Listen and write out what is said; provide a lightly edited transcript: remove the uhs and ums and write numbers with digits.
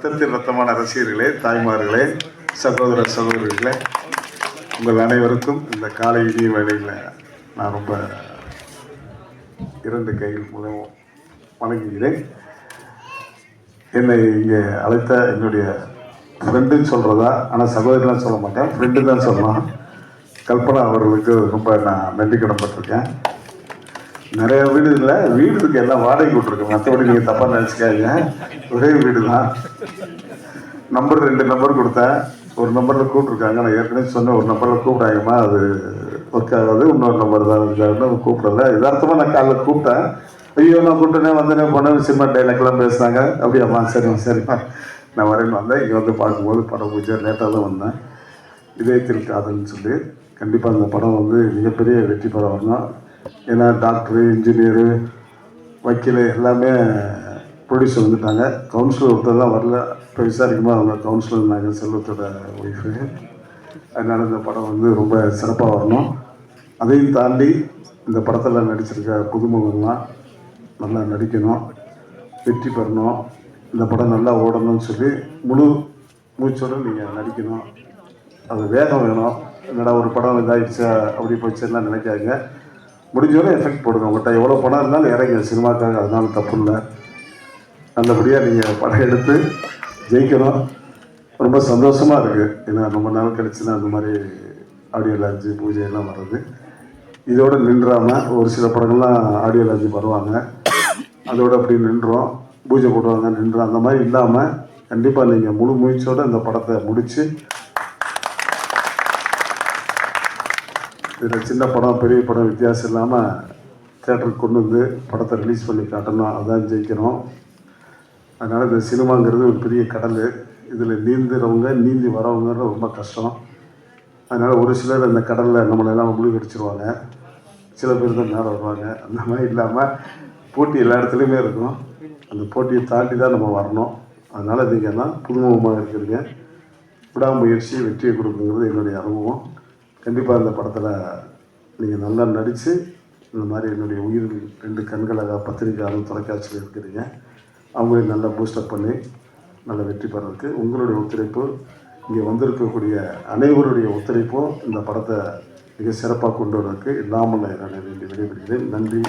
ரத்தத்தின் ரத்தமான ரசிகர்களே, தாய்மார்களே, சகோதர சகோதரிகளே, உங்கள் அனைவருக்கும் இந்த காலை இனிய வேளையில் நான் ரொம்ப இரண்டு கைகள் மூலம் வணங்குகிறேன். என்னை இங்கே அழைத்த என்னுடைய ஃப்ரெண்டுன்னு சொல்கிறதா, ஆனால் சகோதரிலாம் சொல்ல மாட்டேன், ஃப்ரெண்டு தான் சொல்லலாம். கல்பனா அவர்களுக்கு ரொம்ப நான் நன்றி கடன்பட்டிருக்கேன். நிறைய வீடு இல்லை, வீடு இருக்கு, எல்லாம் வாடகை விட்டுருக்கேன். மற்றபடி நீங்கள் தப்பாக நினச்சிக்காதீங்க, ஒரே வீடு தான். நம்பர் 2 நம்பர் கொடுத்தேன், ஒரு நம்பரில் கூப்பிட்ருக்காங்க. நான் ஏற்கனவே சொன்னேன், ஒரு நம்பரில் கூப்பிடாங்கம்மா, அது ஒர்க் ஆகாது, இன்னொரு நம்பர் தான் இருக்காருன்னு கூப்பிடல. யதார்த்தமாக நான் காலைல கூப்பிட்டேன். ஐயோ நான் கூப்பிட்டேனே வந்தேனே போனேன், சினிமா டைலாக்லாம் பேசுனாங்க. அப்படியாம்மா, சரிம்மா நான் வரேன்னு வந்தேன். இங்கே வந்து பார்க்கும்போது படம் பூஜை லேட்டாக தான் வந்தேன். இதயத்தில் காதல்னு சொல்லி கண்டிப்பாக அந்த படம் வந்து மிகப்பெரிய வெற்றி பெற வரணும். ஏன்னா டாக்டரு, இன்ஜினியரு, வக்கீல் எல்லாமே ப்ரொடியூசர் வந்துட்டாங்க. கவுன்சிலர் ஒருத்தர் தான் வரல. இப்போ விசாரிக்கும்போது அவங்க கவுன்சிலர் இருந்தாங்க, செல்வத்தோட ஒய்ஃபு. அதனால் இந்த படம் வந்து ரொம்ப சிறப்பாக வரணும். அதையும் தாண்டி இந்த படத்தில் நடிச்சிருக்க புதுமுகம்லாம் நல்லா நடிக்கணும், வெற்றி பெறணும், இந்த படம் நல்லா ஓடணும்னு சொல்லி முழு மூச்சோடு நீங்கள் நடிக்கணும். அது வேகம் வேணும். என்னடா ஒரு படம் இதாகிடுச்சா அப்படி போச்சுன்னா நினைக்காதீங்க. முடிஞ்சவரை எஃபெக்ட் போடுங்க. உங்கள்கிட்ட எவ்வளோ படம் இருந்தாலும் இறங்க சினிமாக்காக, அதனால தப்பு இல்லை. நல்லபடியாக நீங்கள் படம் எடுத்து ஜெயிக்கணும். ரொம்ப சந்தோஷமாக இருக்குது. ஏன்னா ரொம்ப நாள் கழிச்சுன்னா அந்த மாதிரி ஆடியோ லான்ச்சு பூஜையெல்லாம் வர்றது. இதோடு நின்றாமல் ஒரு சில படங்கள்லாம் ஆடியோ லான்ச்சு வருவாங்க, அதோடு அப்படி நின்றோம், பூஜை போடுவாங்க, நின்றோம். அந்த மாதிரி இல்லாமல் கண்டிப்பாக நீங்கள் முழு முயற்சியோடு இந்த படத்தை முடித்து, இதில் சின்ன படம் பெரிய படம் வித்தியாசம் இல்லாமல் தேட்டருக்கு கொண்டு வந்து படத்தை ரிலீஸ் பண்ணி காட்டணும். அதான் ஜெயிக்கணும். அதனால் இந்த சினிமாங்கிறது ஒரு பெரிய கடல். இதில் நீந்தி வரவங்க ரொம்ப கஷ்டம். அதனால் ஒரு சிலர் அந்த கடலில் நம்மளெல்லாம் மூழ்கடிச்சிருவாங்க, சில பேர் தான் மேலே வருவாங்க. அந்த மாதிரி இல்லாமல் போட்டி எல்லா இடத்துலையுமே இருக்கும். அந்த போட்டியை தாண்டி தான் நம்ம வரணும். அதனால் நீங்கள் எல்லாம் புதுமுகமாக இருக்கிறீங்க. விடாமுயற்சி வெற்றியை கொடுக்குங்கிறது என்னுடைய அனுபவம். கண்டிப்பாக இந்த படத்தில் நீங்கள் நல்லா நடித்து இந்த மாதிரி என்னுடைய உயிர் 2 கண்களாக பத்திரிகையாளர் தொலைக்காட்சியில் இருக்கிறீங்க, அவங்களையும் நல்லா பூஸ்டப் பண்ணி நல்ல வெற்றி பெறதுக்கு உங்களுடைய ஒத்துழைப்பு, இங்கே வந்திருக்கக்கூடிய அனைவருடைய ஒத்துழைப்பும் இந்த படத்தை மிக சிறப்பாக கொண்டு வரதுக்கு இல்லாமல் நான் விடைபெறுகிறேன். நன்றி.